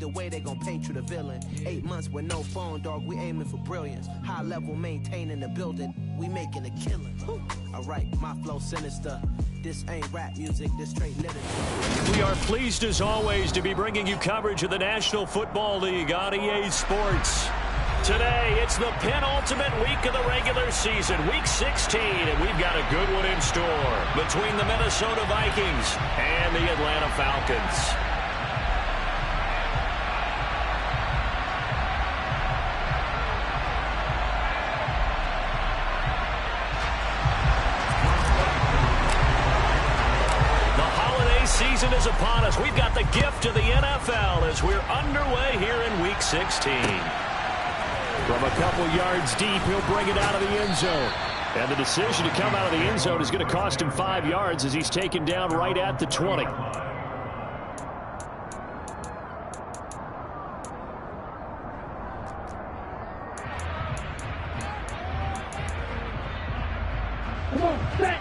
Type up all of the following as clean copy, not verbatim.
the way they gon' paint you the villain. 8 months with no phone, dog, we aiming for brilliance. High level maintaining the building, we making a killing. Alright, my flow sinister. This ain't rap music, this straight literature. We are pleased as always to be bringing you coverage of the National Football League on EA Sports. Today, it's the penultimate week of the regular season, week 16, and we've got a good one in store between the Minnesota Vikings and the Atlanta Falcons. Season is upon us. We've got the gift of the NFL as we're underway here in week 16. From a couple yards deep, he'll bring it out of the end zone. And the decision to come out of the end zone is going to cost him 5 yards as he's taken down right at the 20. Come on, set.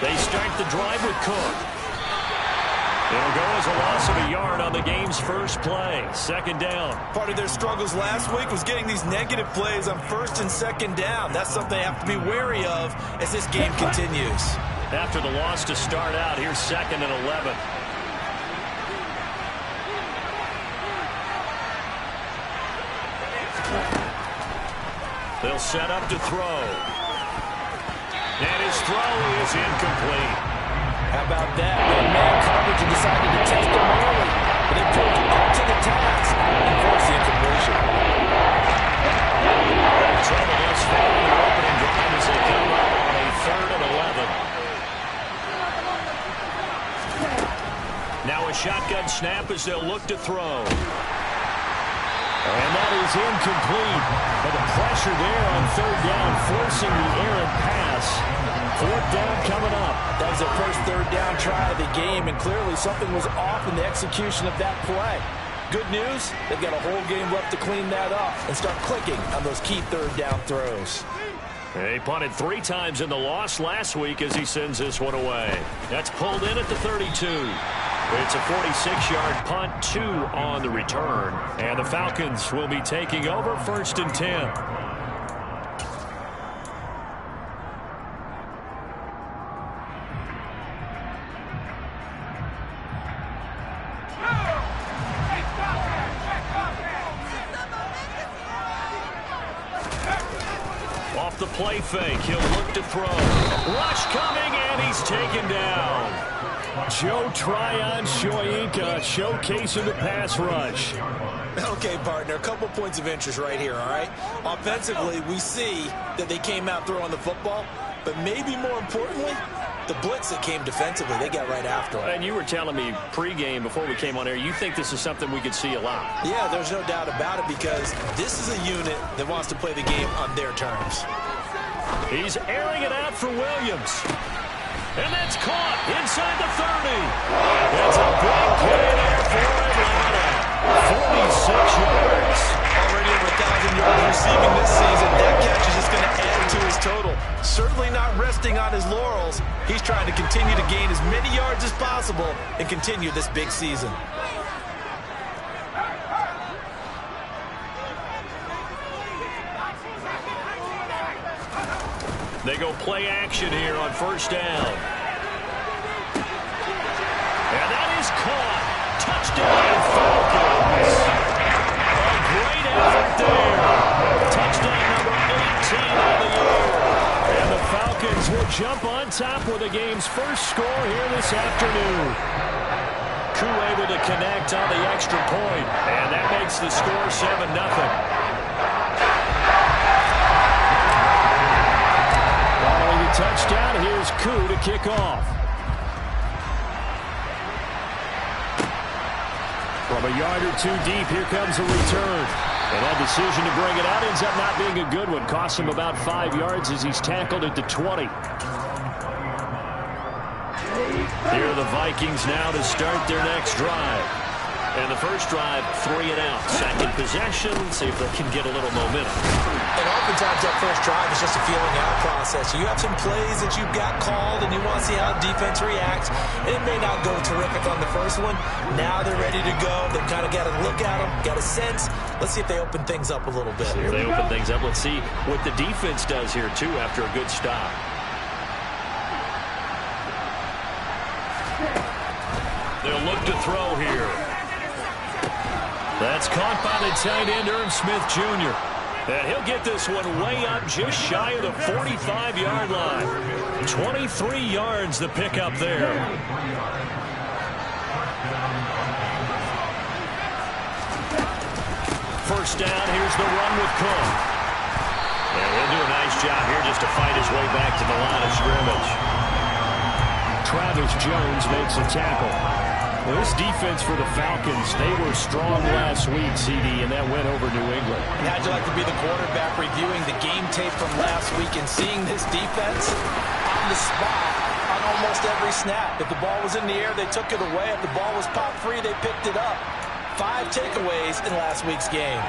They start the drive with Cook. It'll go as a loss of a yard on the game's first play. Second down. Part of their struggles last week was getting these negative plays on first and second down. That's something they have to be wary of as this game continues. After the loss to start out, here's 2nd and 11. They'll set up to throw. And his throw is incomplete. How about that? Man coverage and decided to test him early. But they pulled him up to the task and forced the incompletion. Trouble thus far in the opening drive as they come up on a 3rd and 11. Now a shotgun snap as they'll look to throw. And that is incomplete. But the pressure there on 3rd down, forcing the errant pass. 4th down coming up. That was their first 3rd down try of the game, and clearly something was off in the execution of that play. Good news, they've got a whole game left to clean that up and start clicking on those key 3rd down throws. He punted 3 times in the loss last week as he sends this one away. That's pulled in at the 32. It's a 46-yard punt, 2 on the return. And the Falcons will be taking over 1st and 10. Off the play fake, he'll look to throw. Rush coming, and he's taken down. Joe Tryon-Shoyinka showcasing the pass rush. Okay, partner, a couple points of interest right here, all right? Offensively, we see that they came out throwing the football, but maybe more importantly, the blitz that came defensively, they got right after it. And you were telling me pregame before we came on air, you think this is something we could see a lot. Yeah, there's no doubt about it because this is a unit that wants to play the game on their terms. He's airing it out for Williams. And that's caught inside the 30. That's a big play there for Atlanta. 46 yards. Already over 1,000 yards receiving this season. That catch is just going to add to his total. Certainly not resting on his laurels. He's trying to continue to gain as many yards as possible and continue this big season. They go play action here on 1st down. And that is caught. Touchdown, Falcons. A great effort there. Touchdown number 18 on the year. And the Falcons will jump on top with the game's first score here this afternoon. Koo able to connect on the extra point. And that makes the score 7-0. Touchdown, here's Koo to kick off. From a yard or 2 deep, here comes a return. And that decision to bring it out ends up not being a good one. Costs him about 5 yards as he's tackled at the 20. Here are the Vikings now to start their next drive. And the first drive, 3 and out. Second possession, see if they can get a little momentum. And oftentimes that first drive is just a feeling out process. You have some plays that you've got called, and you want to see how defense reacts. And it may not go terrific on the first one. Now they're ready to go. They've kind of got to look at them, got a sense. Let's see if they open things up a little bit. See if they open things up. Let's see what the defense does here, too, after a good stop. They'll look to throw here. That's caught by the tight end, Irv Smith Jr. And he'll get this one way up just shy of the 45-yard line. 23 yards the pickup there. First down, here's the run with Cook. And he'll do a nice job here just to fight his way back to the line of scrimmage. Travis Jones makes a tackle. Well, this defense for the Falcons, they were strong last week, CD, and that went over New England. And how'd you like to be the quarterback reviewing the game tape from last week and seeing this defense on the spot on almost every snap? If the ball was in the air, they took it away. If the ball was popped free, they picked it up. 5 takeaways in last week's game.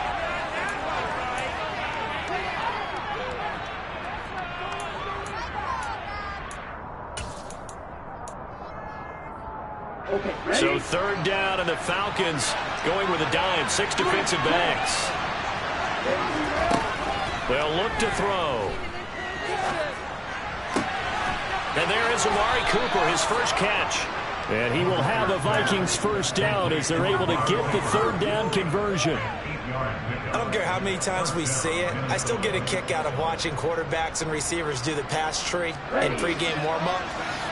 Okay, So third down, and the Falcons going with a dime. 6 defensive backs. They'll look to throw. And there is Amari Cooper, his first catch. And he will have a Vikings first down as they're able to get the third down conversion. I don't care how many times we see it. I still get a kick out of watching quarterbacks and receivers do the pass tree in pregame warm-up.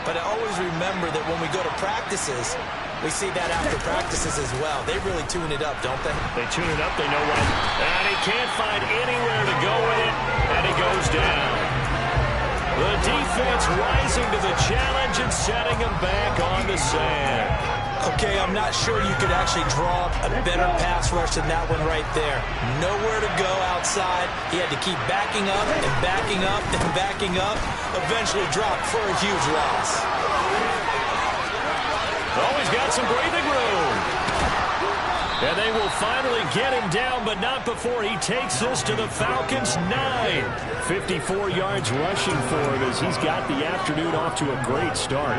But I always remember that when we go to practices, we see that after practices as well. They really tune it up, don't they? They tune it up. They know what. And he can't find anywhere to go with it. And he goes down. The defense rising to the challenge and setting him back on the sand. Okay, I'm not sure you could actually draw a better pass rush than that one right there. Nowhere to go outside. He had to keep backing up and backing up and backing up. Eventually dropped for a huge loss. Oh, he's got some breathing room. And they will finally get him down, but not before he takes this to the Falcons' 9. 54 yards rushing for him as he's got the afternoon off to a great start.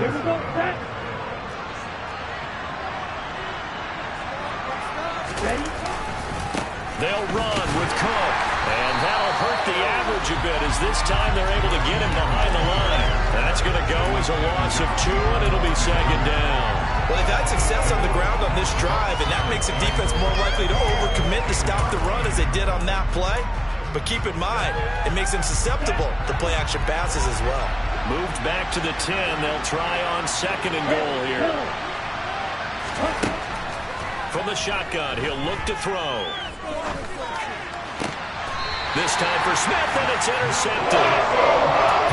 They'll run with Cook, and that'll hurt the average a bit as this time they're able to get him behind the line. That's going to go as a loss of 2, and it'll be second down. Well, they've had success on the ground on this drive, and that makes the defense more likely to overcommit to stop the run as they did on that play. But keep in mind, it makes them susceptible to play-action passes as well. Moved back to the 10. They'll try on second and goal here. From the shotgun, he'll look to throw. This time for Smith, and it's intercepted.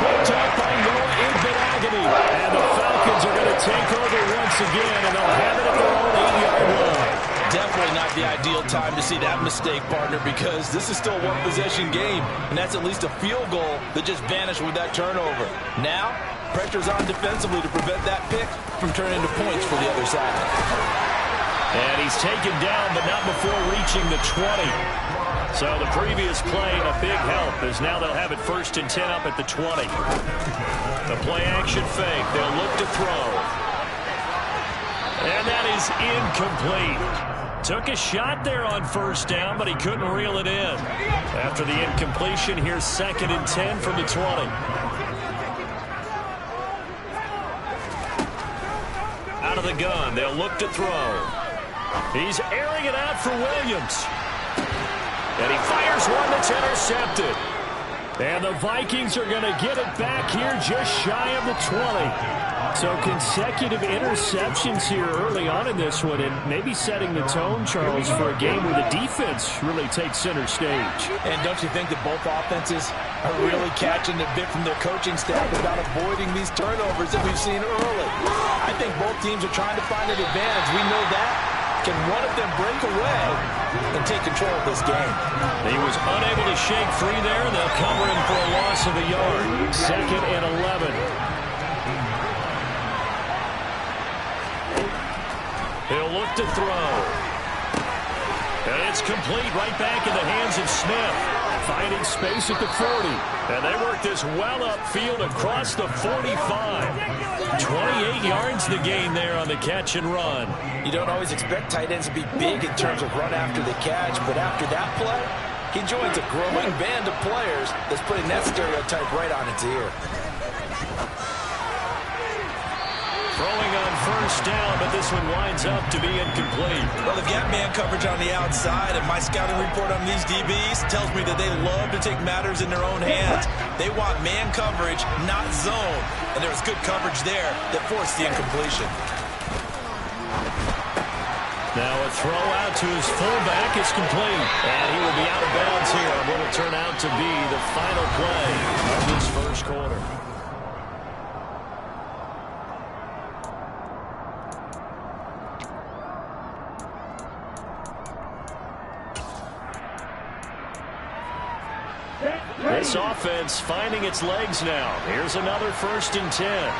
Picked up by Noah Igbinoghene. And the Falcons are going to take over once again, and they'll have it at their own 8-yard line. Definitely not the ideal time to see that mistake, partner, because this is still a one-possession game, and that's at least a field goal that just vanished with that turnover. Now, pressure's on defensively to prevent that pick from turning into points for the other side. And he's taken down, but not before reaching the 20. So the previous play, a big help, as now they'll have it 1st and 10 up at the 20. The play-action fake. They'll look to throw. And that is incomplete. Took a shot there on first down, but he couldn't reel it in. After the incompletion, here's 2nd and 10 from the 20. Out of the gun, they'll look to throw. He's airing it out for Williams. And he fires one that's intercepted. And the Vikings are going to get it back here just shy of the 20. So consecutive interceptions here early on in this one, and maybe setting the tone, Charles, for a game where the defense really takes center stage. And don't you think that both offenses are really catching a bit from their coaching staff about avoiding these turnovers that we've seen early? I think both teams are trying to find an advantage. We know that. Can one of them break away and take control of this game? He was unable to shake free there, and they'll cover him for a loss of a yard. 2nd and 11. He'll look to throw. And it's complete right back in the hands of Smith. Finding space at the 40. And they work this well upfield across the 45. 28 yards the gain there on the catch and run. You don't always expect tight ends to be big in terms of run after the catch, but after that play, he joins a growing band of players that's putting that stereotype right on its ear. Throwing on first down, but this one winds up to be incomplete. Well, they've got man coverage on the outside, and my scouting report on these DBs tells me that they love to take matters in their own hands. They want man coverage, not zone, and there was good coverage there that forced the incompletion. Now a throw out to his fullback is complete, and he will be out of bounds here on what will turn out to be the final play of this first quarter. This offense finding its legs now. Here's another 1st and 10.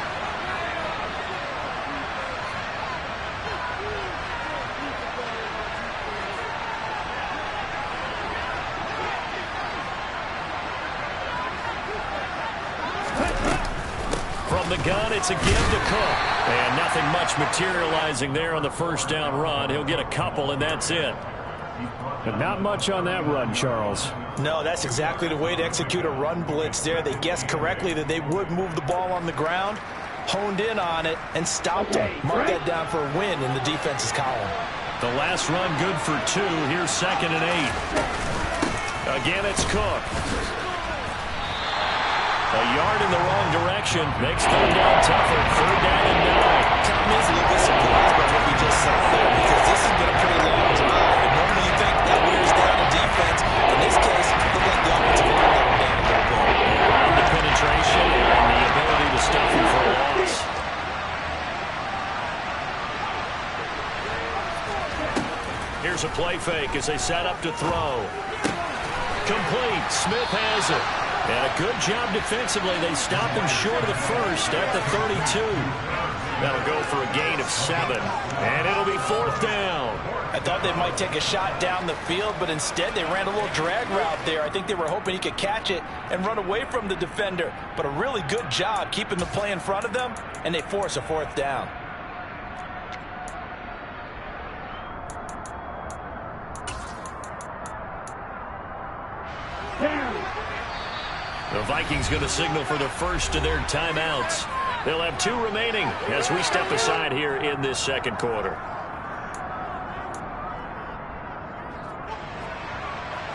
From the gun, it's a give to Cook. And nothing much materializing there on the first down run. He'll get a couple, and that's it. But not much on that run, Charles. No, that's exactly the way to execute a run blitz there. They guessed correctly that they would move the ball on the ground, honed in on it, and stopped it. Mark that down for a win in the defense's column. The last run good for 2. Here's 2nd and 8. Again, it's Cook. A yard in the wrong direction. Makes third down tougher. 3rd down and 9. Tom is a little bit surprised by what we just saw there because this has been a pretty long drive. And normally you think that wears down the defense. In this case, it looked like the offensive line let him down a little bit. The penetration and the ability to stuff him for a loss. Here's a play fake as they set up to throw. Complete. Smith has it. And a good job defensively. They stop him short of the first at the 32. That'll go for a gain of 7. And it'll be 4th down. I thought they might take a shot down the field, but instead they ran a little drag route there. I think they were hoping he could catch it and run away from the defender. But a really good job keeping the play in front of them, and they force a 4th down. The Vikings going to signal for the first of their timeouts. They'll have 2 remaining as we step aside here in this second quarter.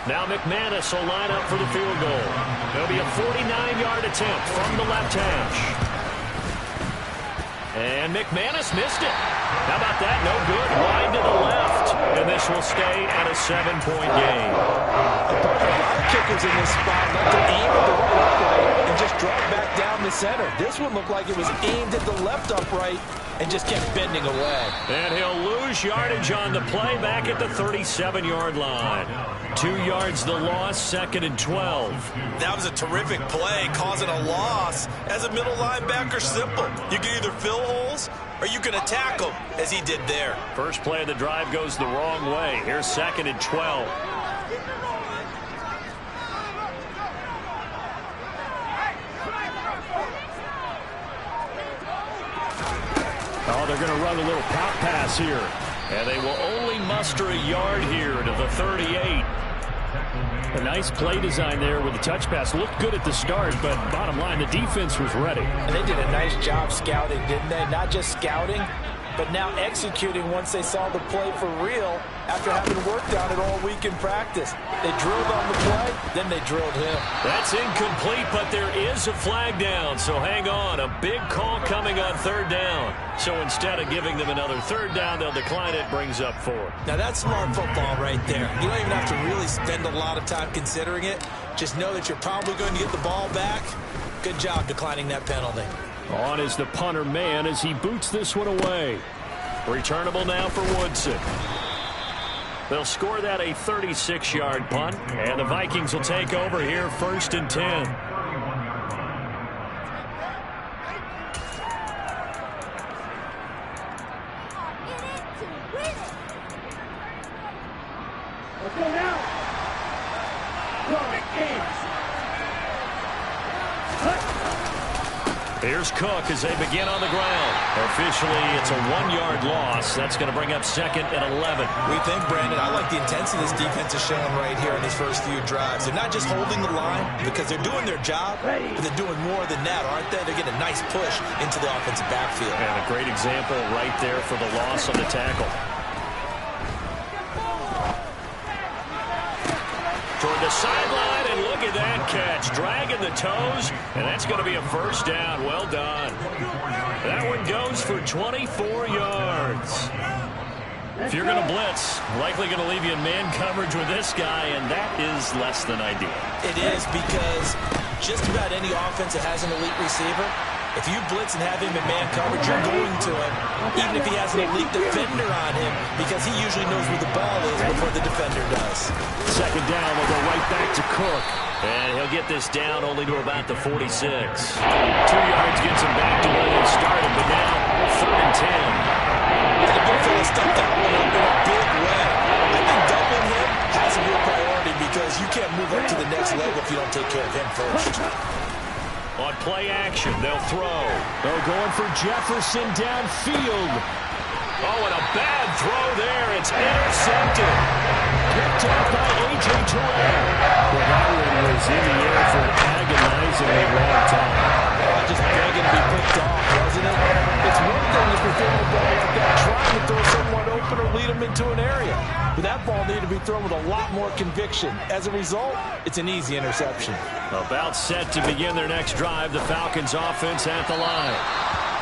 Now McManus will line up for the field goal. There'll be a 49-yard attempt from the left hash. And McManus missed it. How about that? No good. Wide to the left. And this will stay at a 7-point game. A lot of kickers in this spot like to aim at the right upright and just drive back down the center. This one looked like it was aimed at the left upright and just kept bending away. And he'll lose yardage on the play back at the 37-yard line. 2 yards the loss, 2nd and 12. That was a terrific play, causing a loss. As a middle linebacker, simple. You can either fill holes or you can attack them, as he did there. First play of the drive goes the wrong way. Here's 2nd and 12. Oh, they're going to run a little pop pass here. And they will only muster a yard here to the 38. A nice play design there with the touch pass. Looked good at the start, but bottom line, the defense was ready. And they did a nice job scouting, didn't they? Not just scouting, but now executing once they saw the play for real after having worked on it all week in practice. They drilled on the play, then they drilled him. That's incomplete, but there is a flag down, so hang on. A big call coming on 3rd down. So instead of giving them another 3rd down, they'll decline it, brings up 4. Now that's smart football right there. You don't even have to really spend a lot of time considering it. Just know that you're probably going to get the ball back. Good job declining that penalty. On is the punter man as he boots this one away. Returnable now for Woodson. They'll score that a 36-yard punt, and the Vikings will take over here 1st and 10. Here's Cook as they begin on the ground. Officially, it's a 1-yard loss. That's going to bring up 2nd and 11. We think, Brandon, I like the intensity this defense is showing right here in these first few drives. They're not just holding the line because they're doing their job, but they're doing more than that, aren't they? They're getting a nice push into the offensive backfield. And a great example right there for the loss of the tackle. Toward the sideline, and look at that catch. Dragging the toes, and that's going to be a first down. Well done. That one goes for 24 yards. If you're going to blitz, likely going to leave you in man coverage with this guy, and that is less than ideal. It is, because just about any offense that has an elite receiver, if you blitz and have him in man coverage, you're going to him, even if he has an elite defender on him, because he usually knows where the ball is before the defender does. 2nd down, we'll go right back to Cook. And he'll get this down only to about the 46. 2 yards gets him back to where they started, but now 3rd and 10. And the big fella stuffed that one up in a big way. I think doubling him has a real priority because you can't move up to the next level if you don't take care of him first. On play action, they'll throw. They're going for Jefferson downfield. Oh, and a bad throw there. It's intercepted. Picked up by A.J. Terrell. Well, that one was in the air for an agonizingly long time. Just begging to be picked off, wasn't it? It's one thing if you're throwing a ball like that, trying to throw someone open or lead them into an area. But that ball needed to be thrown with a lot more conviction. As a result, it's an easy interception. About set to begin their next drive, the Falcons offense at the line.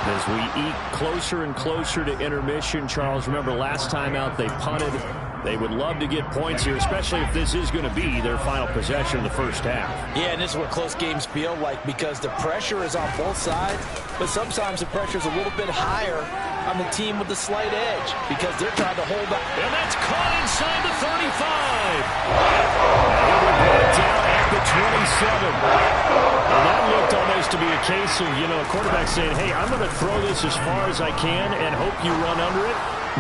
As we eke closer and closer to intermission, Charles, remember last time out they punted. They would love to get points here, especially if this is going to be their final possession in the first half. Yeah, and this is what close games feel like because the pressure is on both sides, but sometimes the pressure is a little bit higher on the team with the slight edge because they're trying to hold up. And that's caught inside the 35. He will bring it down at the 27. And that looked almost to be a case of, a quarterback saying, hey, I'm going to throw this as far as I can and hope you run under it.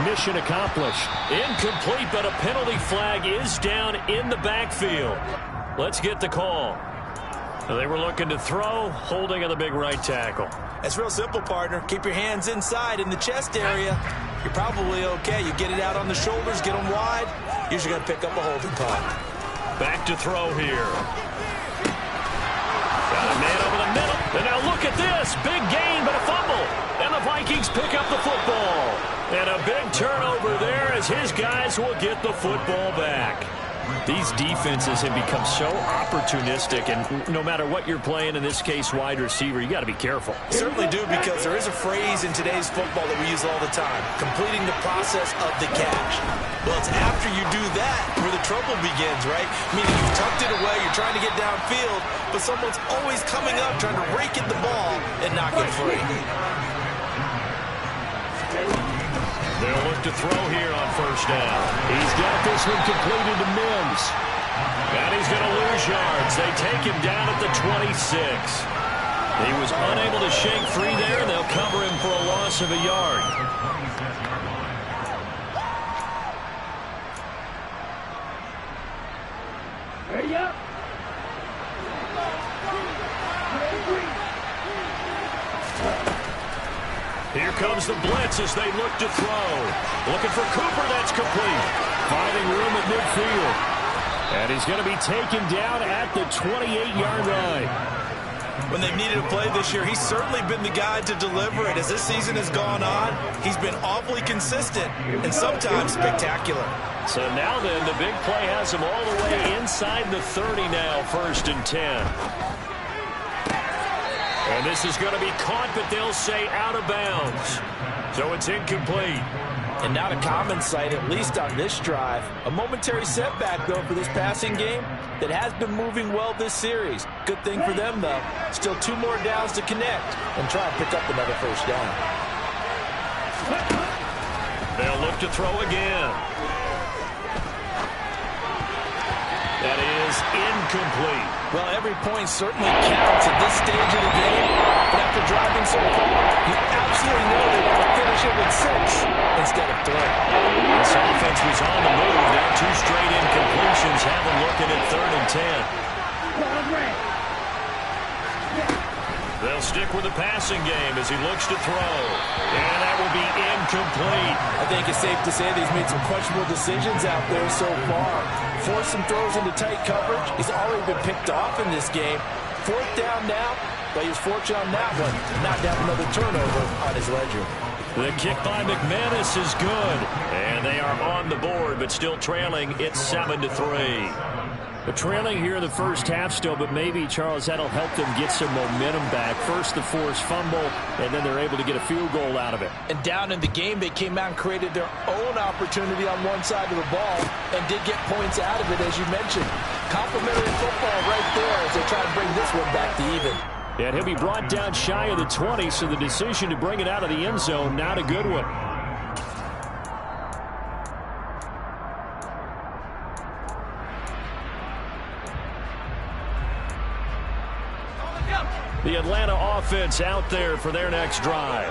Mission accomplished. Incomplete, but a penalty flag is down in the backfield. Let's get the call. They were looking to throw, holding on the big right tackle. It's real simple, partner. Keep your hands inside in the chest area. You're probably okay. You get it out on the shoulders, get them wide. Usually going to pick up a holding call. Back to throw here. Got a man over the middle. And now look at this. Big gain, but a fumble. And the Vikings pick up the football. And a big turnover there as his guys will get the football back. These defenses have become so opportunistic, and no matter what you're playing, in this case wide receiver, you got to be careful. Certainly do, because there is a phrase in today's football that we use all the time, completing the process of the catch. Well, it's after you do that where the trouble begins, right? Meaning you've tucked it away, you're trying to get downfield, but someone's always coming up trying to rake at the ball and knock it free. They'll look to throw here on first down. He's got this one completed to Mims. And he's going to lose yards. They take him down at the 26. He was unable to shake free there, and they'll cover him for a loss of a yard. Hurry up. Here comes the blitz as they look to throw. Looking for Cooper, that's complete. Finding room at midfield. And he's going to be taken down at the 28-yard line. When they've needed a play this year, he's certainly been the guy to deliver it. As this season has gone on, he's been awfully consistent and sometimes spectacular. So now then, the big play has him all the way inside the 30 now, 1st and 10. And this is going to be caught, but they'll say out of bounds. So it's incomplete. And not a common sight, at least on this drive. A momentary setback, though, for this passing game that has been moving well this series. Good thing for them, though. Still 2 more downs to connect and try and pick up another first down. They'll look to throw again. That is incomplete. Well, every point certainly counts at this stage of the game. But after driving so far, you absolutely know they want to finish it with 6 instead of 3. This offense was on the move. Now 2 straight incompletions have them looking at 3rd and 10. They'll stick with the passing game as he looks to throw. And that will be incomplete. I think it's safe to say that he's made some questionable decisions out there so far. Forced some throws into tight coverage. He's already been picked off in this game. 4th down now, but he was fortunate on that one. Not to have another turnover on his ledger. The kick by McManus is good. And they are on the board, but still trailing. It's 7-3. They're trailing here in the first half still, but maybe, Charles, that'll help them get some momentum back. First the forced fumble, and then they're able to get a field goal out of it. And down in the game, they came out and created their own opportunity on one side of the ball and did get points out of it, as you mentioned. Complimentary football right there as they try to bring this one back to even. And he'll be brought down shy of the 20, so the decision to bring it out of the end zone, not a good one. The Atlanta offense out there for their next drive.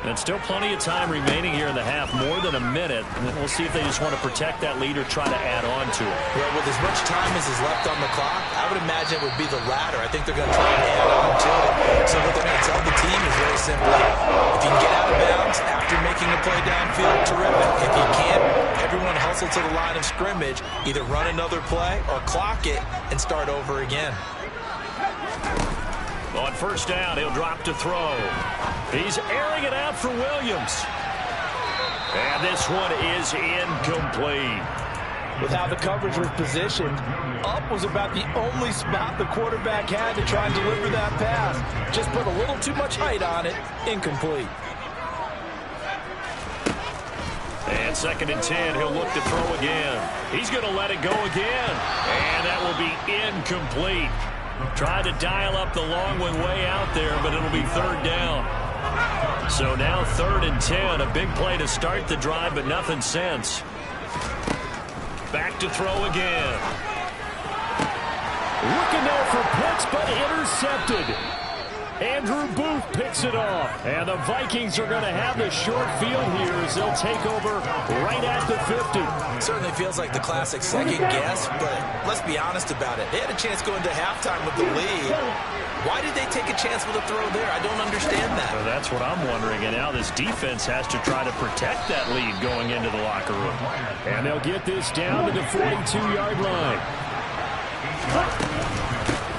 And still plenty of time remaining here in the half, more than a minute. And we'll see if they just want to protect that lead or try to add on to it. Well, with as much time as is left on the clock, I would imagine it would be the latter. I think they're going to try and add on to it. So what they're going to tell the team is very simply, if you can get out of bounds after making a play downfield, terrific. If you can't, everyone hustle to the line of scrimmage, either run another play or clock it and start over again. On first down, he'll drop to throw. He's airing it out for Williams. And this one is incomplete. With how the coverage was positioned, up was about the only spot the quarterback had to try and deliver that pass. Just put a little too much height on it. Incomplete. And 2nd and 10, he'll look to throw again. He's going to let it go again. And that will be incomplete. Tried to dial up the long one way out there, but it'll be 3rd down. So now 3rd and 10, a big play to start the drive, but nothing since. Back to throw again. Looking there for Pitts, but intercepted. Andrew Booth picks it off. And the Vikings are going to have the short field here as they'll take over right at the 50. Certainly feels like the classic second guess, but let's be honest about it. They had a chance going to halftime with the lead. Why did they take a chance with a throw there? I don't understand that. Well, that's what I'm wondering. And now this defense has to try to protect that lead going into the locker room. And they'll get this down to the 42-yard line.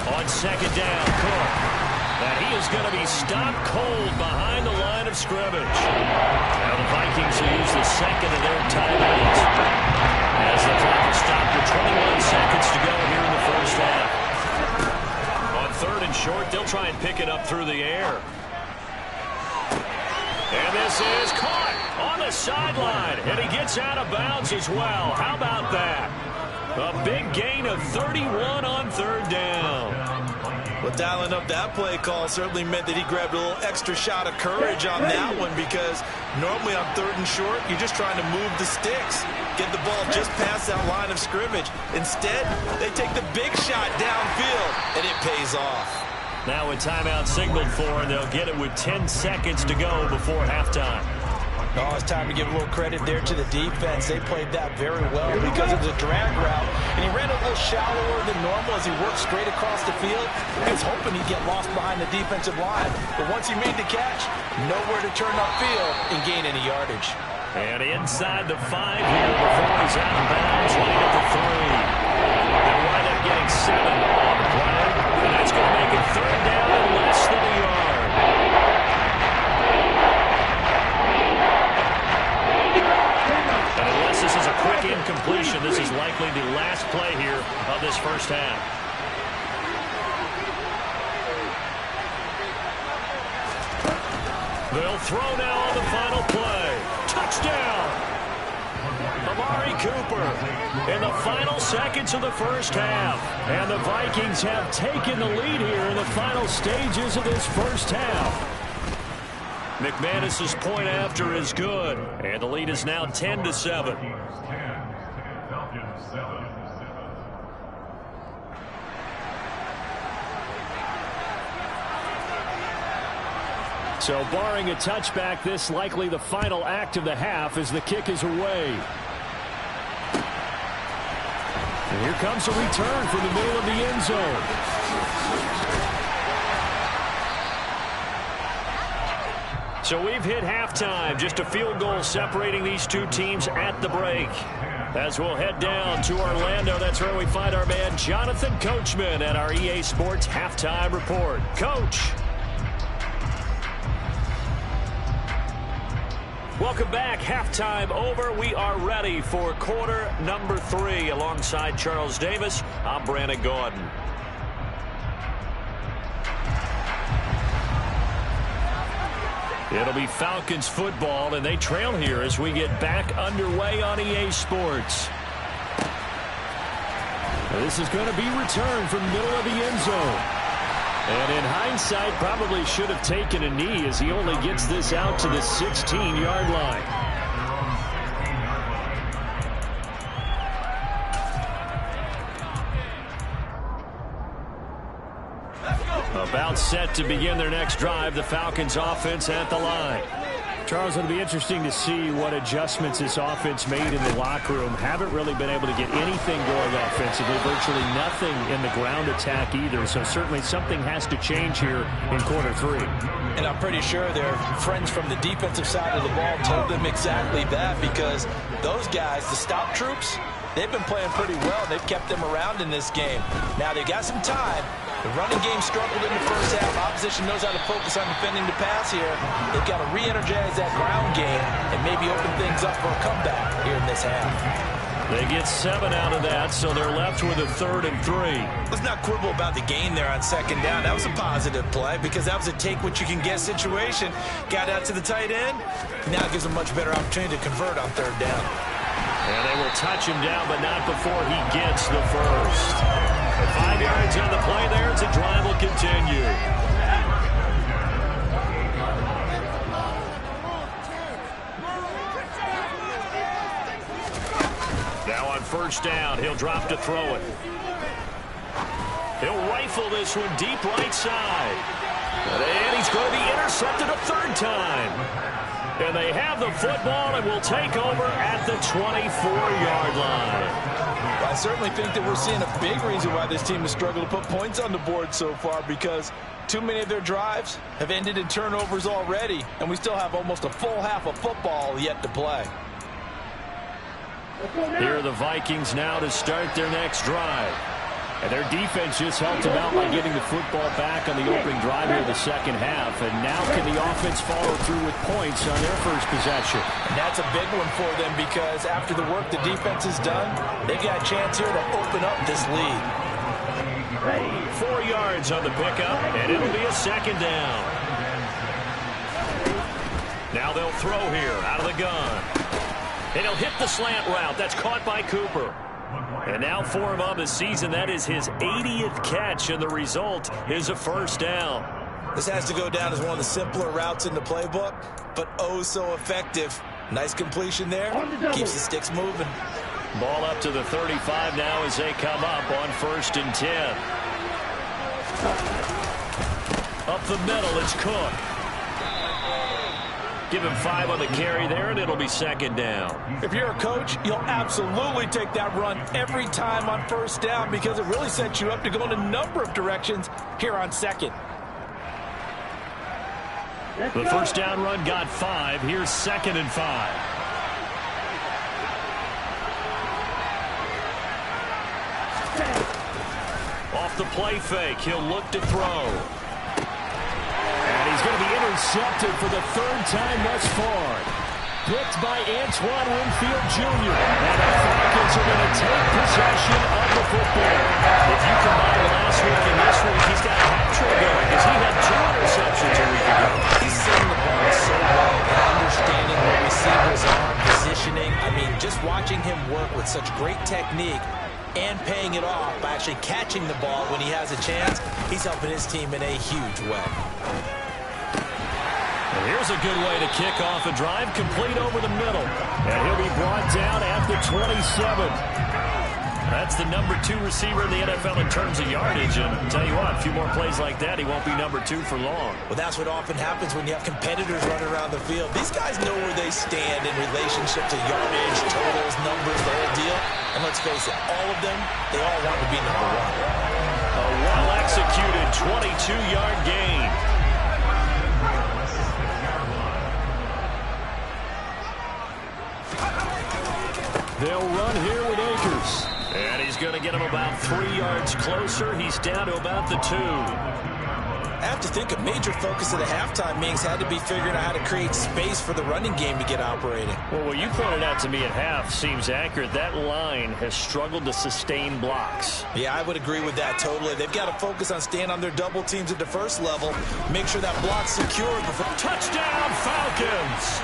On 2nd down, Cook. And he is going to be stopped cold behind the line of scrimmage. Now the Vikings will use the 2nd of their timeouts as the clock is stopped with 21 seconds to go here in the first half. On 3rd and short, they'll try and pick it up through the air. And this is caught on the sideline. And he gets out of bounds as well. How about that? A big gain of 31 on 3rd down. Well, dialing up that play call certainly meant that he grabbed a little extra shot of courage on that one, because normally on 3rd and short, you're just trying to move the sticks, get the ball just past that line of scrimmage. Instead, they take the big shot downfield, and it pays off. Now a timeout signaled for, and they'll get it with 10 seconds to go before halftime. Oh, it's time to give a little credit there to the defense. They played that very well because it was a drag route, and he ran a little shallower than normal as he worked straight across the field. He was hoping he'd get lost behind the defensive line, but once he made the catch, nowhere to turn upfield and gain any yardage. And inside the 5 here before he's out of bounds, line at the 3. They'll wind up getting 7 on the play, and that's going to make it 3rd down and less than a yard. This is a quick incompletion. This is likely the last play here of this first half. They'll throw now on the final play. Touchdown! Amari Cooper in the final seconds of the first half. And the Vikings have taken the lead here in the final stages of this first half. McManus's point after is good, and the lead is now 10-7. So barring a touchback, this likely the final act of the half as the kick is away. And here comes a return from the middle of the end zone. So we've hit halftime. Just a field goal separating these two teams at the break. As we'll head down to Orlando, that's where we find our man Jonathan Coachman at our EA Sports Halftime Report. Coach. Welcome back. Halftime over. We are ready for quarter number 3. Alongside Charles Davis, I'm Brandon Gordon. It'll be Falcons football, and they trail here as we get back underway on EA Sports. This is going to be returned from the middle of the end zone. And in hindsight, probably should have taken a knee as he only gets this out to the 16-yard line. About set to begin their next drive, the Falcons offense at the line. Charles, it'll be interesting to see what adjustments this offense made in the locker room. Haven't really been able to get anything going offensively, virtually nothing in the ground attack either. So certainly something has to change here in quarter 3. And I'm pretty sure their friends from the defensive side of the ball told them exactly that, because those guys, the stop troops, they've been playing pretty well. They've kept them around in this game. Now they've got some time. The running game struggled in the first half. Opposition knows how to focus on defending the pass here. They've got to re-energize that ground game and maybe open things up for a comeback here in this half. They get 7 out of that, so they're left with a 3rd and 3. Let's not quibble about the gain there on 2nd down. That was a positive play because that was a take-what-you-can-get situation. Got out to the tight end. Now it gives them a much better opportunity to convert on 3rd down. And they will touch him down, but not before he gets the first. 5 yards on the play there. It's a drive will continue. Now on 1st down, he'll drop to throw it. He'll rifle this one deep right side. And he's going to be intercepted a 3rd time. And they have the football and will take over at the 24-yard line. I certainly think that we're seeing a big reason why this team has struggled to put points on the board so far, because too many of their drives have ended in turnovers already, and we still have almost a full half of football yet to play. Here are the Vikings now to start their next drive. And their defense just helped them out by getting the football back on the opening drive here in the 2nd half. And now can the offense follow through with points on their first possession? And that's a big one for them, because after the work the defense has done, they've got a chance here to open up this lead. 4 yards on the pickup, and it'll be a 2nd down. Now they'll throw here out of the gun. And he'll hit the slant route. That's caught by Cooper. And now for him on the season, that is his 80th catch, and the result is a 1st down. This has to go down as one of the simpler routes in the playbook, but oh so effective. Nice completion there. Keeps the sticks moving. Ball up to the 35 now as they come up on 1st and 10. Up the middle, it's Cook. Give him 5 on the carry there, and it'll be 2nd down. If you're a coach, you'll absolutely take that run every time on 1st down, because it really sets you up to go in a number of directions here on 2nd. The 1st down run got 5. Here's 2nd and 5. Off the play fake, he'll look to throw. And he's going to be intercepted for the 3rd time thus far. Picked by Antoine Winfield Jr. And the Falcons are going to take possession of the football. If you combine last week and this week, he's got a hat trick going because he had 2 interceptions a week ago. He's seeing the ball so well and understanding where receivers are, positioning. I mean, just watching him work with such great technique and paying it off by actually catching the ball when he has a chance, he's helping his team in a huge way. And here's a good way to kick off a drive, complete over the middle. And he'll be brought down at the 27. That's the number 2 receiver in the NFL in terms of yardage. And I'll tell you what, a few more plays like that, he won't be number 2 for long. Well, that's what often happens when you have competitors running around the field. These guys know where they stand in relationship to yardage, totals, numbers, the whole deal. And let's face it, all of them, they all want to be number 1. A well-executed 22-yard gain. They'll run here with Akers. And he's going to get him about 3 yards closer. He's down to about the 2. I have to think a major focus of the halftime meetings had to be figuring out how to create space for the running game to get operating. Well, what you pointed out to me at half seems accurate. That line has struggled to sustain blocks. Yeah, I would agree with that totally. They've got to focus on staying on their double teams at the first level. Make sure that block's secured before... Touchdown, Falcons!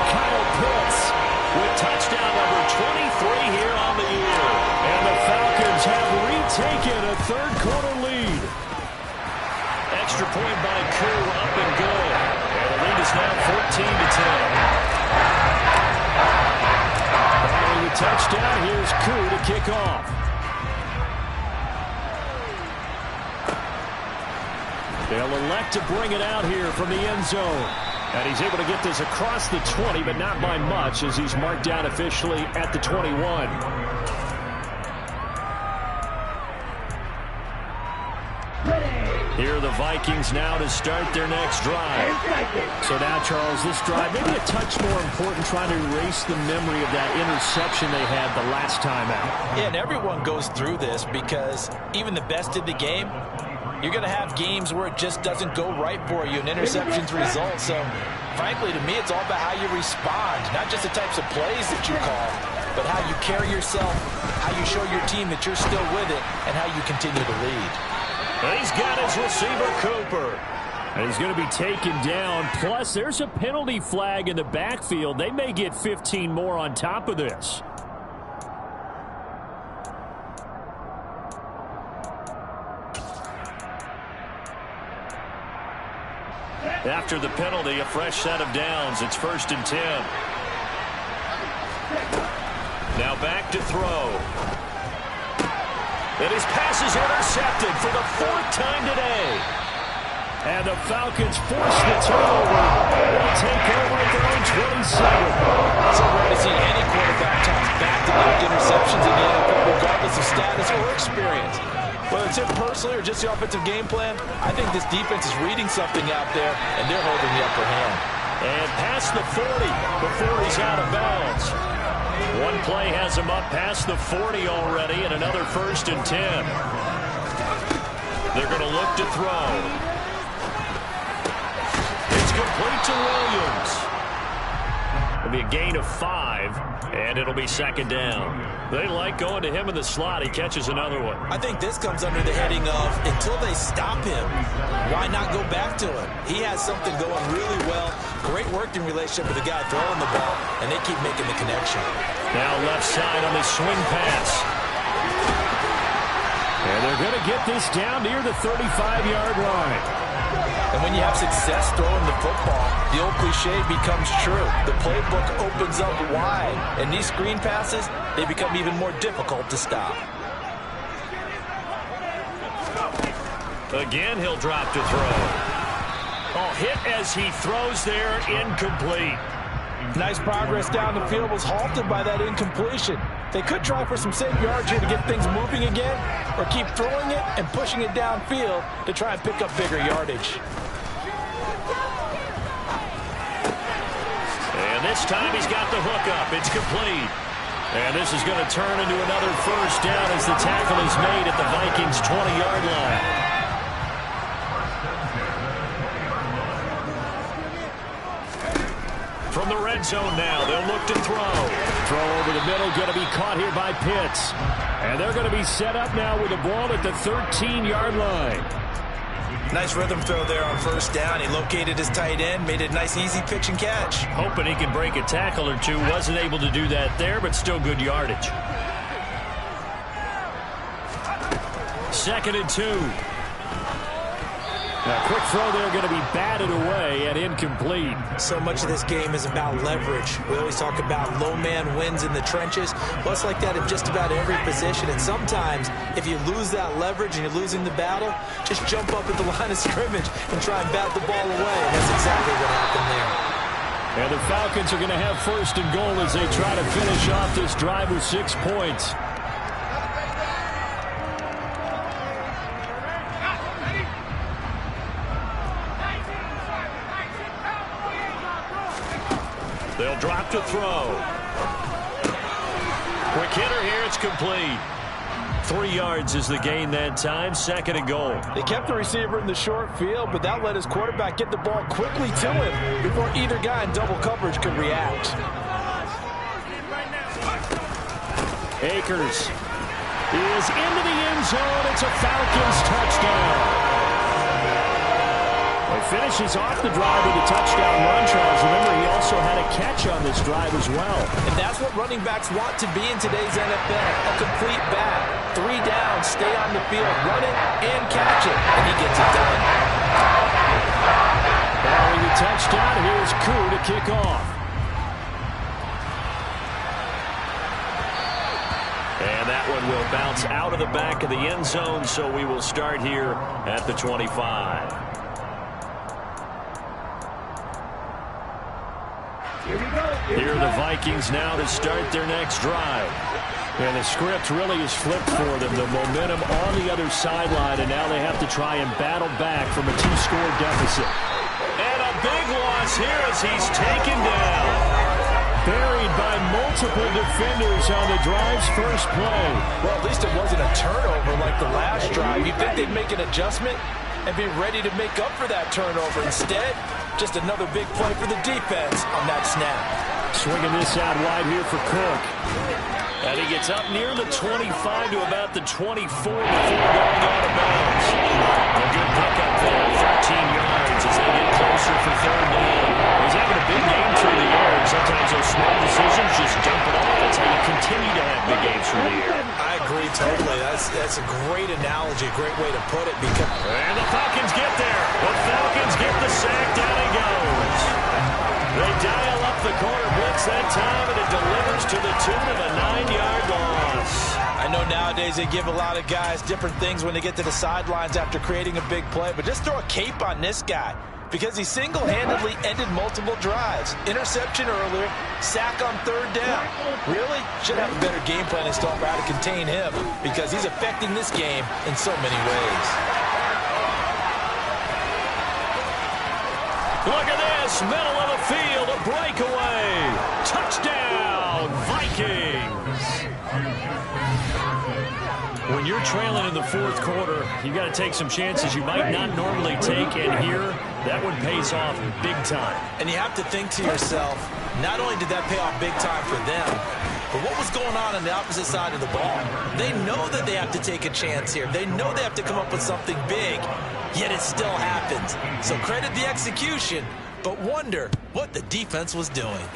Kyle Pitts with touchdown number 23 here on the year. And the Falcons have retaken a third-quarter lead. Extra point by Koo, up and good. And the lead is now 14-10. Following the touchdown, here's Koo to kick off. They'll elect to bring it out here from the end zone. And he's able to get this across the 20, but not by much, as he's marked down officially at the 21. Here are the Vikings now to start their next drive. So now, Charles, this drive maybe a touch more important, trying to erase the memory of that interception they had the last time out. Yeah, and everyone goes through this because even the best in the game, you're going to have games where it just doesn't go right for you, and interceptions result. So, frankly, to me, it's all about how you respond, not just the types of plays that you call, but how you carry yourself, how you show your team that you're still with it, and how you continue to lead. And he's got his receiver, Cooper. And he's going to be taken down. Plus, there's a penalty flag in the backfield. They may get 15 more on top of this. After the penalty, a fresh set of downs. It's 1st and 10. Now back to throw. And his pass is intercepted for the 4th time today. And the Falcons force the turnover. They'll take over at their own 27. So rare to see any quarterback toss back-to-back interceptions in the NFL, regardless of status or experience. Whether it's him personally or just the offensive game plan, I think this defense is reading something out there, and they're holding the upper hand. And past the 40 before he's out of bounds. One play has him up past the 40 already, and another 1st and 10. They're going to look to throw. It's complete to Williams. It'll be a gain of 5, and it'll be 2nd down. They like going to him in the slot. He catches another one. I think this comes under the heading of, until they stop him, why not go back to him? He has something going really well. Great working relationship with the guy throwing the ball, and they keep making the connection. Now left side on the swing pass. And they're going to get this down near the 35-yard line. And when you have success throwing the football, the old cliche becomes true. The playbook opens up wide, and these screen passes, they become even more difficult to stop. Again, he'll drop to throw. Oh, hit as he throws there, incomplete. Nice progress down the field, was halted by that incompletion. They could try for some safe yards here to get things moving again, or keep throwing it and pushing it downfield to try and pick up bigger yardage. And this time he's got the hook up. It's complete. And this is going to turn into another 1st down as the tackle is made at the Vikings' 20-yard line. From the red zone now, they'll look to throw. Throw over the middle, going to be caught here by Pitts. And they're going to be set up now with the ball at the 13-yard line. Nice rhythm throw there on 1st down. He located his tight end, made a nice easy pitch and catch. Hoping he can break a tackle or two. Wasn't able to do that there, but still good yardage. 2nd and 2. Now, quick throw there, going to be batted away and incomplete. So much of this game is about leverage. We always talk about low man wins in the trenches. Well, it's like that in just about every position. And sometimes, if you lose that leverage and you're losing the battle, just jump up at the line of scrimmage and try and bat the ball away. And that's exactly what happened there. And the Falcons are going to have 1st and goal as they try to finish off this drive with 6 points. They'll drop to throw. Quick hitter here. It's complete. 3 yards is the gain that time. 2nd and goal. They kept the receiver in the short field, but that let his quarterback get the ball quickly to him before either guy in double coverage could react. Akers is into the end zone. It's a Falcons touchdown. He finishes off the drive with a touchdown run, Charles. Remember, he also had a catch on this drive as well. And that's what running backs want to be in today's NFL. A complete back. 3 down, stay on the field, run it, and catch it. And he gets it done. Following the touchdown, here's Koo to kick off. And that one will bounce out of the back of the end zone, so we will start here at the 25. Here are the Vikings now to start their next drive. And the script really is flipped for them. The momentum on the other sideline, and now they have to try and battle back from a 2-score deficit. And a big loss here as he's taken down. Buried by multiple defenders on the drive's first play. Well, at least it wasn't a turnover like the last drive. You'd think they'd make an adjustment and be ready to make up for that turnover. Instead, just another big play for the defense on that snap. Swinging this out wide here for Cook. And he gets up near the 25 to about the 24 before going out of bounds. A good pickup there, 13 yards as they get closer for 3rd down. He's having a big game through the air. Sometimes those small decisions just dump it off. That's how you continue to have big games through the air. I agree totally. That's a great analogy, a great way to put it. And the Falcons get there. The Falcons get the sack. Down he goes. They dial up the corner blitz that time, and it delivers to the tune of a 9-yard loss. I know nowadays they give a lot of guys different things when they get to the sidelines after creating a big play, but just throw a cape on this guy because he single-handedly ended multiple drives. Interception earlier, sack on 3rd down. Really? Should have a better game plan and start how to contain him because he's affecting this game in so many ways. Look at this, middle of the field, a breakaway. Touchdown, Vikings. When you're trailing in the 4th quarter, you've got to take some chances you might not normally take, and here, that one pays off big time. And you have to think to yourself, not only did that pay off big time for them, but what was going on the opposite side of the ball? They know that they have to take a chance here. They know they have to come up with something big, yet it still happens. So credit the execution, but wonder what the defense was doing.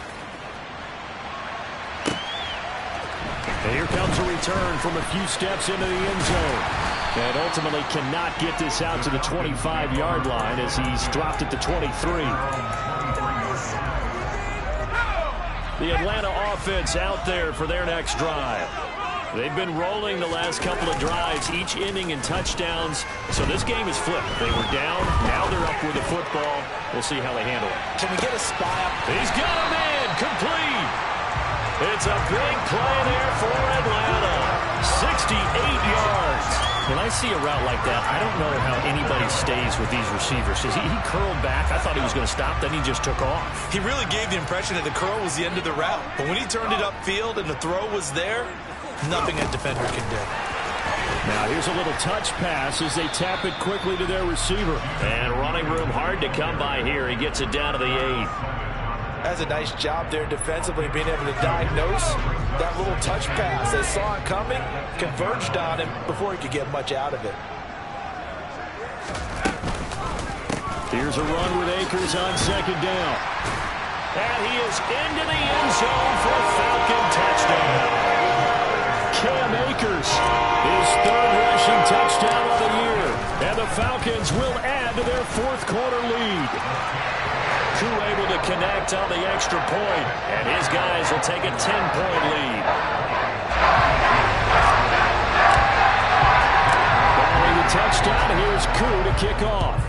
And here comes a return from a few steps into the end zone. And ultimately cannot get this out to the 25-yard line as he's dropped at the 23. The Atlanta offense out there for their next drive. They've been rolling the last couple of drives, each ending in touchdowns. So this game is flipped. They were down, now they're up with the football. We'll see how they handle it. Can we get a spy up? He's got him in, complete. It's a big play there for Atlanta. 68 yards. When I see a route like that, I don't know how anybody stays with these receivers. He curled back. I thought he was going to stop, then he just took off. He really gave the impression that the curl was the end of the route. But when he turned it upfield and the throw was there, nothing a defender can do. Now here's a little touch pass as they tap it quickly to their receiver. And running room hard to come by here. He gets it down to the 8. That's a nice job there defensively, being able to diagnose that little touch pass. They saw it coming, converged on him before he could get much out of it. Here's a run with Akers on 2nd down. And he is into the end zone for a Falcon touchdown. Cam Akers, his 3rd rushing touchdown of the year. And the Falcons will add to their 4th quarter lead. Koo able to connect on the extra point, and his guys will take a 10-point lead. Following the touchdown, here's Koo to kick off.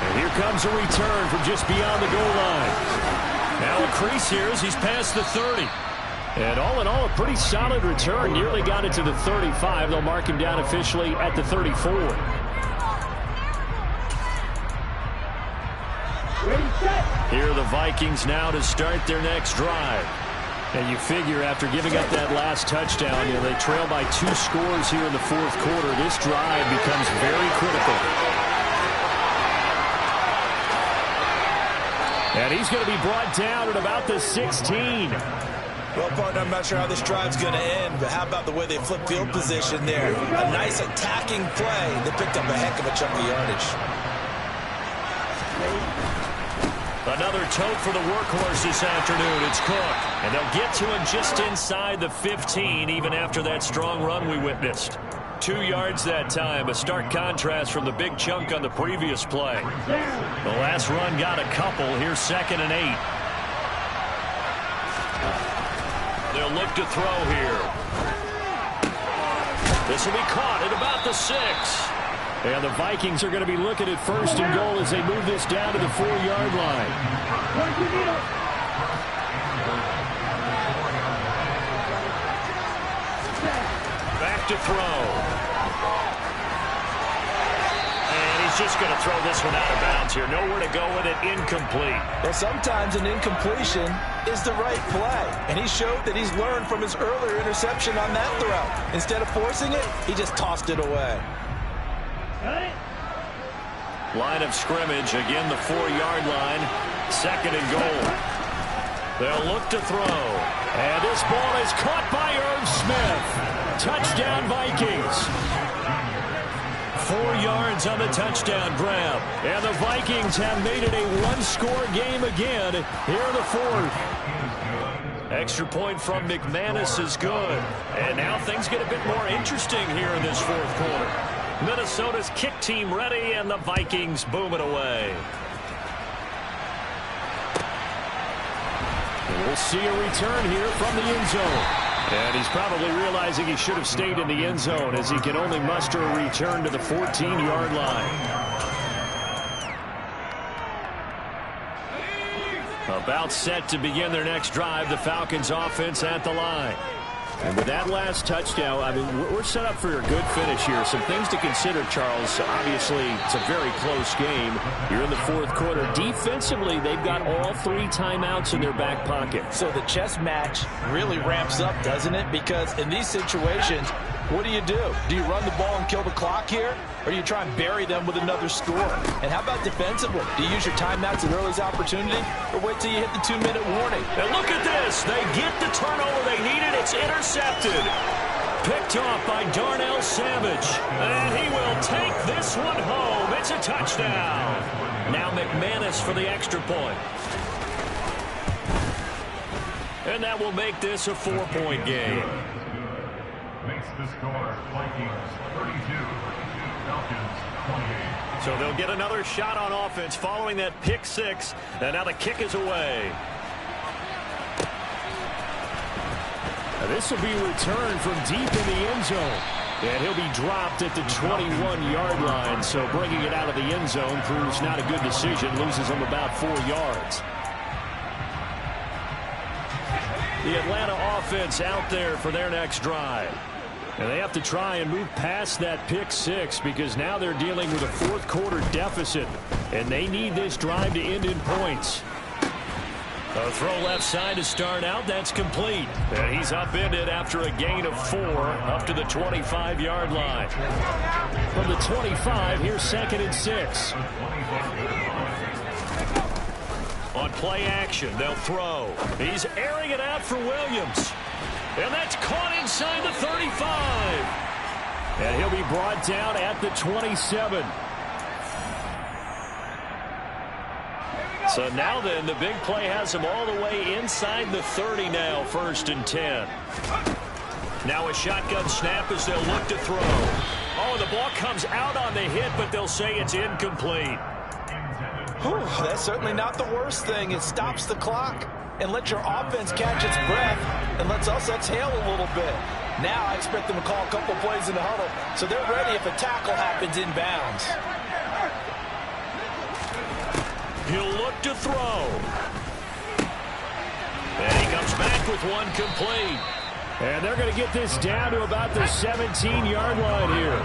And here comes a return from just beyond the goal line. Now a crease here as he's past the 30. And all in all, a pretty solid return. Nearly got it to the 35. They'll mark him down officially at the 34. Ready, set. Here are the Vikings now to start their next drive. And you figure after giving up that last touchdown, they trail by 2 scores here in the fourth quarter. This drive becomes very critical. And he's going to be brought down at about the 16. Well, partner, I'm not sure how this drive's going to end, but how about the way they flip field position there? A nice attacking play. They picked up a heck of a chunk of yardage. Another tote for the workhorse this afternoon. It's Cook. And they'll get to him just inside the 15, even after that strong run we witnessed. 2 yards that time, a stark contrast from the big chunk on the previous play. The last run got a couple. Here's 2nd and 8. They'll look to throw here. This will be caught at about the 6. And the Vikings are going to be looking at 1st and goal as they move this down to the 4-yard line. Back to throw. Just going to throw this one out of bounds here. Nowhere to go with it. Incomplete. Well, sometimes an incompletion is the right play. And he showed that he's learned from his earlier interception on that throw. Instead of forcing it, he just tossed it away. Line of scrimmage. Again, the 4-yard line. 2nd and goal. They'll look to throw. And this ball is caught by Irv Smith. Touchdown, Vikings. 4 yards on the touchdown grab. And the Vikings have made it a 1-score game again here in the 4th. Extra point from McManus is good. And now things get a bit more interesting here in this 4th quarter. Minnesota's kick team ready, and the Vikings boom it away. We'll see a return here from the end zone. And he's probably realizing he should have stayed in the end zone as he can only muster a return to the 14-yard line. About set to begin their next drive, the Falcons offense at the line. And with that last touchdown, I mean, we're set up for a good finish here. Some things to consider, Charles. Obviously, it's a very close game. You're in the 4th quarter. Defensively, they've got all 3 timeouts in their back pocket. So the chess match really ramps up, doesn't it? Because in these situations, what do? Do you run the ball and kill the clock here? Or do you try and bury them with another score? And how about defensively? Do you use your timeouts at earliest opportunity? Or wait till you hit the 2-minute warning? And look at this. They get the turnover they needed. It's intercepted. Picked off by Darnell Savage. And he will take this one home. It's a touchdown. Now McManus for the extra point. And that will make this a 4-point game. Makes the score Vikings 32, Falcons 28. So they'll get another shot on offense following that pick 6. And now the kick is away. Now this will be returned from deep in the end zone. And he'll be dropped at the 21-yard line. So bringing it out of the end zone proves not a good decision. Loses him about 4 yards. The Atlanta offense out there for their next drive. And they have to try and move past that pick 6 because now they're dealing with a 4th quarter deficit. And they need this drive to end in points. A throw left side to start out. That's complete. And he's upended after a gain of 4 up to the 25-yard line. From the 25, here's 2nd and 6. On play action, they'll throw. He's airing it out for Williams. And that's caught inside the 35. And he'll be brought down at the 27. So now then, the big play has him all the way inside the 30 now, 1st and 10. Now a shotgun snap as they'll look to throw. Oh, the ball comes out on the hit, but they'll say it's incomplete. Whew, that's certainly not the worst thing. It stops the clock and lets your offense catch its breath and lets us exhale a little bit. Now I expect them to call a couple plays in the huddle so they're ready if a tackle happens inbounds. He'll look to throw. And he comes back with one complete. And they're going to get this down to about the 17-yard line here.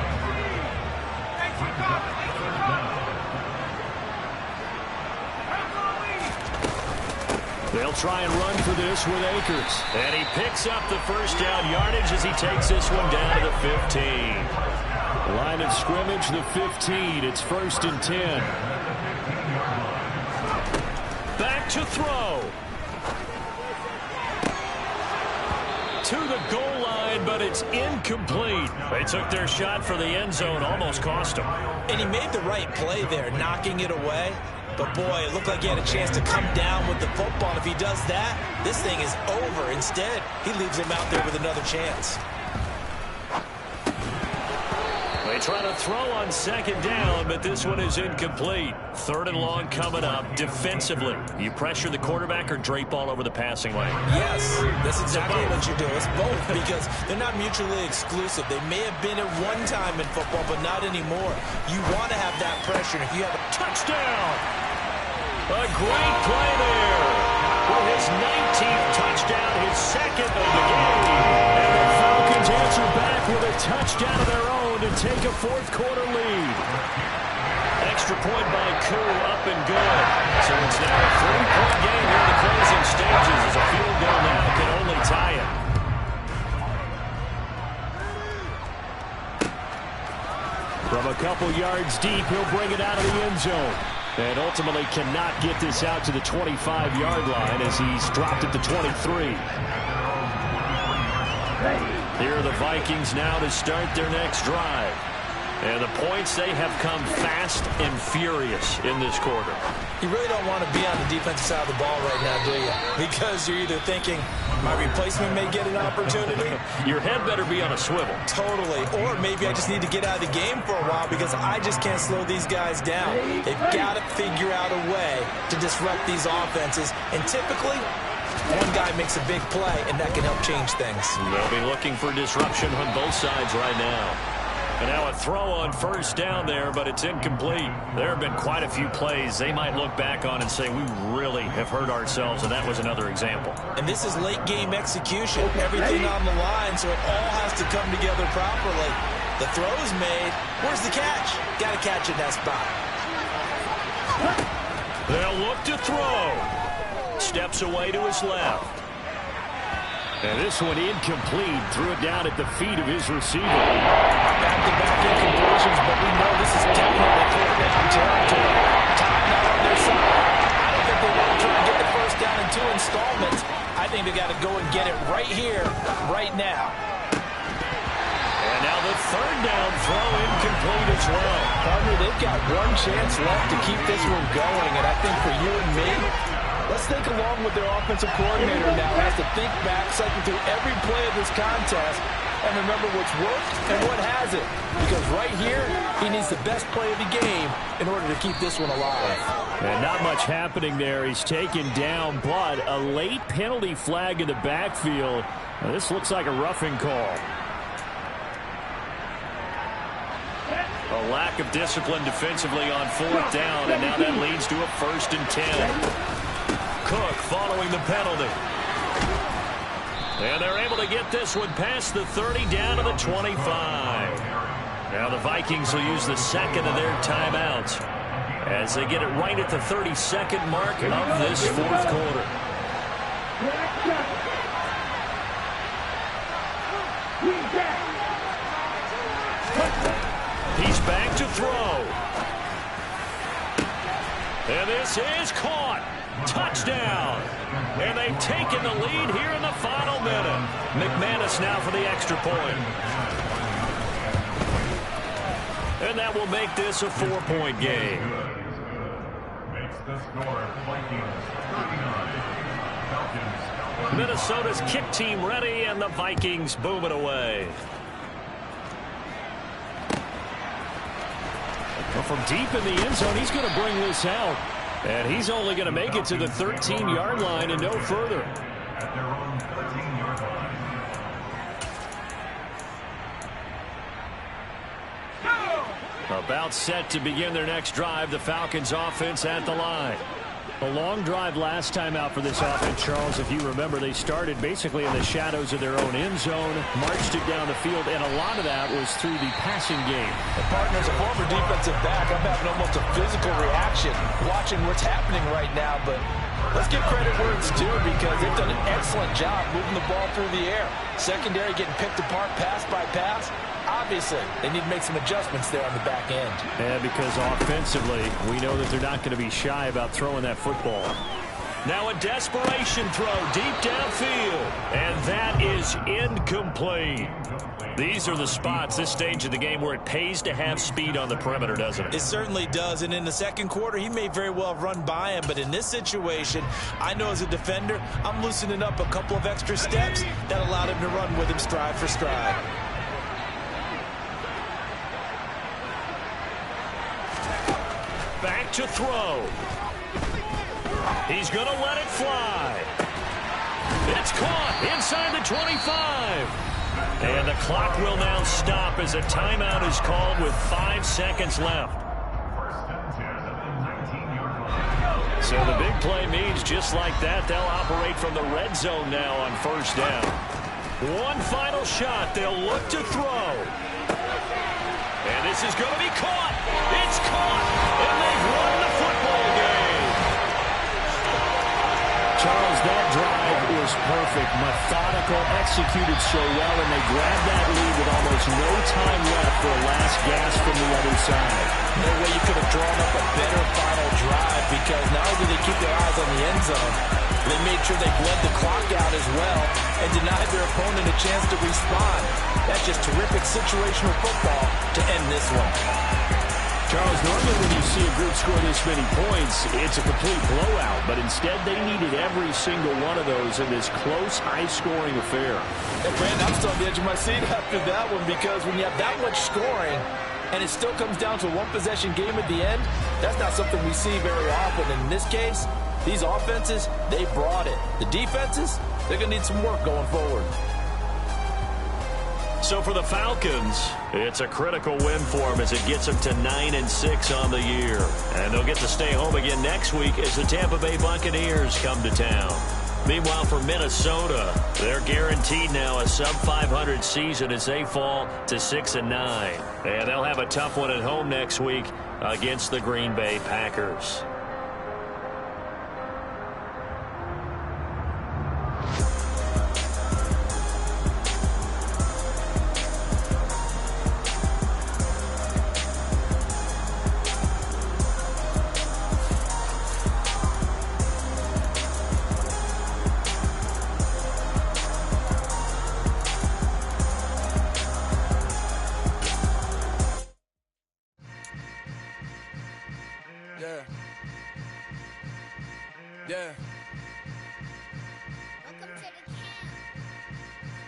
try and run for this with Akers. And he picks up the first down yardage as he takes this one down to the 15. Line of scrimmage, the 15. It's 1st and 10. Back to throw. To the goal line, but it's incomplete. They took their shot for the end zone, almost cost them. And he made the right play there, knocking it away. But, boy, it looked like he had a chance to come down with the football. And if he does that, this thing is over. Instead, he leaves him out there with another chance. They try to throw on 2nd down, but this one is incomplete. 3rd and long coming up. Defensively, you pressure the quarterback or drape all over the passing lane? Yes, that's exactly what you do. It's both because they're not mutually exclusive. They may have been at one time in football, but not anymore. You want to have that pressure. If you have a touchdown, a great play there. For his 19th touchdown, his 2nd of the game. And the Falcons answer back with a touchdown of their own to take a 4th quarter lead. Extra point by Koo, up and good. So it's now a 3-point game here in the closing stages as a field goal now can only tie it. From a couple yards deep, he'll bring it out of the end zone. And ultimately cannot get this out to the 25-yard line as he's dropped it to 23. Here are the Vikings now to start their next drive. And the points, they have come fast and furious in this quarter. You really don't want to be on the defensive side of the ball right now, do you? Because you're either thinking, my replacement may get an opportunity. Your head better be on a swivel. Totally. Or maybe I just need to get out of the game for a while because I just can't slow these guys down. They've got to figure out a way to disrupt these offenses. And typically, one guy makes a big play, and that can help change things. They'll be looking for disruption on both sides right now. And now a throw on 1st down there, but it's incomplete. There have been quite a few plays they might look back on and say, we really have hurt ourselves, and that was another example. And this is late-game execution. Everything on the line, so it all has to come together properly. The throw's made. Where's the catch? Got to catch in that spot. They'll look to throw. Steps away to his left. And this one incomplete. Threw it down at the feet of his receiver. Back-to-back incompletions, but we know this is definitely third down territory. Time not on their side. I don't think they want to try and get the 1st down in 2 installments. I think they got to go and get it right here, right now. And now the 3rd down throw incomplete as well. Partner, they've got one chance left to keep this one going, and I think for you and me, let's think along with their offensive coordinator now. Has to think back, cycle through every play of this contest, and remember what's worked and what hasn't. Because right here, he needs the best play of the game in order to keep this one alive. And not much happening there. He's taken down, but a late penalty flag in the backfield. Now, this looks like a roughing call. A lack of discipline defensively on 4th down, and now that leads to a 1st and 10. Cook following the penalty. And they're able to get this one past the 30 down to the 25. Now the Vikings will use the 2nd of their timeouts as they get it right at the 32nd mark of this 4th quarter. He's back to throw. And this is caught. Touchdown. And they've taken the lead here in the final minute. McManus now for the extra point. And that will make this a 4-point game. Makes the score Vikings 39, Falcons 20. Minnesota's kick team ready, and the Vikings boom it away. Well, from deep in the end zone, he's going to bring this out. And he's only going to make it to the 13-yard line and no further. At their own 13-yard line. About set to begin their next drive. The Falcons offense at the line. A long drive last time out for this offense, Charles. If you remember, they started basically in the shadows of their own end zone, marched it down the field, and a lot of that was through the passing game. The partner's a former defensive back. I'm having almost a physical reaction watching what's happening right now, but Let's give credit where it's due because they've done an excellent job moving the ball through the air. Secondary getting picked apart pass by pass. Obviously, they need to make some adjustments there on the back end. Yeah, because offensively, we know that they're not going to be shy about throwing that football. Now a desperation throw deep downfield, and that is incomplete. These are the spots, this stage of the game, where it pays to have speed on the perimeter, doesn't it? It certainly does, and in the second quarter, he may very well have run by him, but in this situation, I know as a defender, I'm loosening up a couple of extra steps that allowed him to run with him stride for stride. Back to throw. He's going to let it fly. It's caught inside the 25. And the clock will now stop as a timeout is called with 5 seconds left. So the big play means just like that, they'll operate from the red zone now on first down. One final shot. They'll look to throw. And this is going to be caught. It's caught. And they've won the football game. Charles, that drive was perfect. Methodical, executed so well, and they grabbed that lead with almost no time left for a last gasp from the other side. No way you could have drawn up a better final drive because not only did they keep their eyes on the end zone, they made sure they bled the clock out as well and denied their opponent a chance to respond. That's just terrific situational football to end this one. Charles, normally when you see a group score this many points, it's a complete blowout. But instead, they needed every single one of those in this close, high-scoring affair. Hey, Brandon, I'm still on the edge of my seat after that one because when you have that much scoring and it still comes down to one possession game at the end, that's not something we see very often. And in this case, these offenses, they brought it. The defenses, they're going to need some work going forward. So for the Falcons, it's a critical win for them as it gets them to 9-6 on the year. And they'll get to stay home again next week as the Tampa Bay Buccaneers come to town. Meanwhile, for Minnesota, they're guaranteed now a sub-500 season as they fall to 6-9. And they'll have a tough one at home next week against the Green Bay Packers.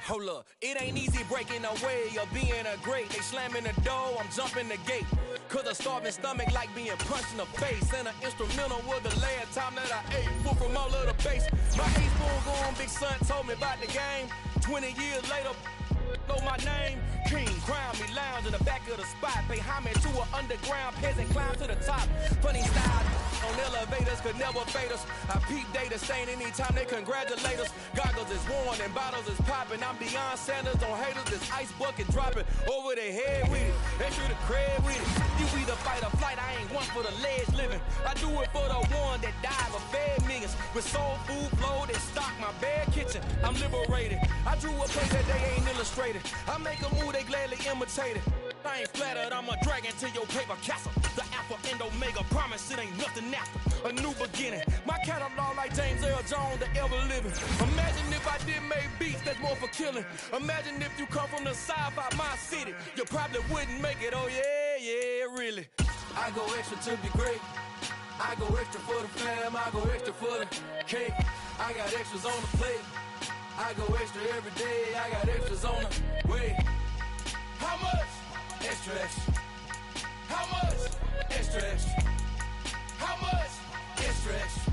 Hold up, it ain't easy breaking away or being a great. They slamming the door, I'm jumping the gate. Cause a starving stomach like being punched in the face. And an instrumental was the last time that I ate food from all of the base. My A-spoon going, big son told me about the game. 20 years later, know my name. King, crown me, lounge in the back of the spot. Pay homage to an underground peasant, climb to the top. Funny style on elevators could never fade us. I peep data stain anytime they congratulate us. Goggles is worn and bottles is popping. I'm Deion Sanders on haters, this ice bucket dropping over their head with it. Extra the cred with it. You either fight or flight, I ain't one for the ledge living. I do it for the one that died or fed millions. With soul food flow that stock my bad kitchen. I'm liberated. I drew a play that they ain't illustrated. I make a move, they gladly imitate it. I ain't flattered, I'm a dragon to your paper castle. The Alpha and Omega, promise it ain't nothing after. A new beginning. My catalog like James Earl Jones, the ever living. Imagine if I did make beats that's more for killing. Imagine if you come from the side by my city. You probably wouldn't make it, oh yeah, really. I go extra to be great. I go extra for the fam, I go extra for the cake. I got extras on the plate. I go extra every day, I got extras on the way. How much? Extra, extra. How much? Extra, extra. How much? Extra, extra.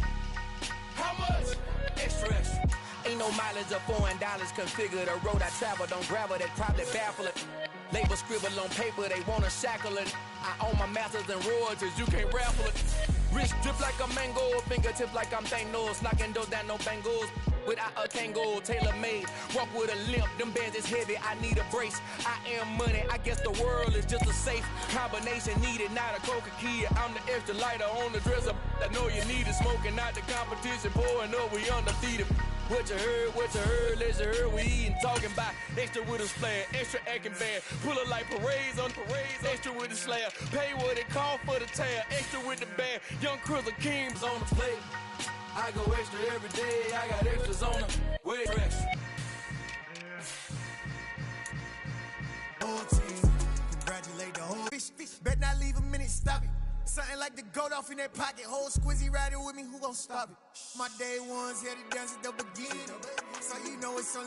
How much? Extra, extra. Ain't no mileage of $4 configure the road I travel. Don't gravel that probably baffle it. Label scribble on paper, they wanna shackle it. I own my masters and royalties, you can't raffle it. Wrist drip like a mango, fingertip like I'm Thanos, knocking those down, no bangles. without a Kangol, tailor-made. Walk with a limp, them bands is heavy, I need a brace. I am money, I guess the world is just a safe combination needed, not a coca-key. I'm the extra lighter on the dresser. I know you need it, smoking out the competition, pouring up, we undefeated. What you heard, let's you heard, we eatin', talking about extra with a splash, extra acting bad, pull it like parades on parades, extra with the slab, pay what it cost for the tab, extra with the band, young Cruz of Kings on the plate. I go extra every day, I got extras on the way extra. Whole team, congratulate the whole fish. Bet not leave a minute, stop it. Something like the goat off in that pocket. Whole squizzy riding with me, who gon' stop it? My day ones here to dance at the beginning, so you know it's on.